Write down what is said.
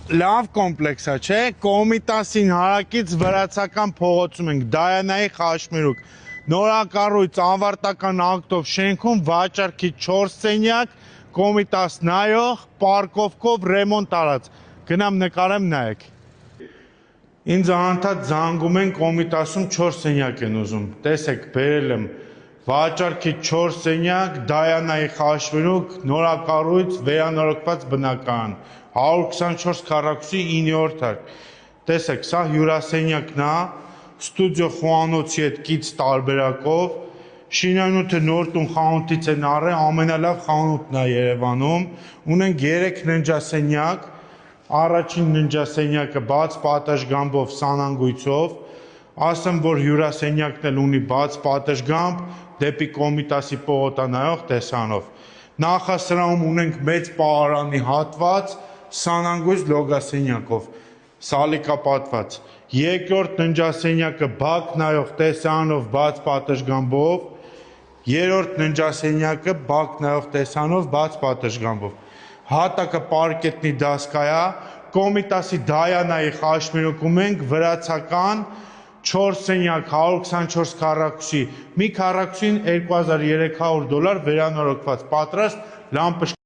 լավ կոմպլեքս է, չէ, Կոմիտասին հարակից վրացական փողոցում ենք, Դայանայի խաշմերուկ, նորակառույց ավարտական ակտով շենքում վաճառքի 4 սենյակ, Կոմիտաս նայող, պարկովկով ռեմոնտ արած, գնամ նկարեմ նայեք։ Ինձ անդադ զանգում են Կոմիտասում 4 սենյակ են ուզում, տեսեք, բերել եմ վաճառքի 4 սենյակ, Դայանայի խաշմերուկ, նորակառույց, վերանորոգված բնակարան, 124 քառակուսի 9-րդ հարկ։ Տեսեք, սա հյուրասենյակն է, ստուդիո խոհանոցի հետ կից տարբերակով, շինանյութը նոր տուն խանութից են առել, ամենալավ խանութն է Երևանում, ունենք 3 ննջասենյակ, առաջին ննջասենյակը բաց պատշգամբով սանանգույցով, ասեմ, որ հյուրասենյակն էլ ունի բաց պատշգամբ, դեպի Կոմիտասի պողոտանայող տեսանով։ Նախասրահում ունենք մեծ պահարանի հատված, սանանգույց լոգասենյակով, սալիկապատված։ Երկրորդ ննջասենյակը բակ նայող տեսանով բաց պատշգամբով, երրորդ ննջասենյակը բակ նայող տեսանով բաց պատշգամբով։ Հատակը պարկետնի դասկայա, Կոմիտասի Դայանայի խաշմերուկում ենք վրացական 4 սենյակ 124 քառակուսի, մի քառակուսին $2300 վերանորոգված պատրաստ լամպը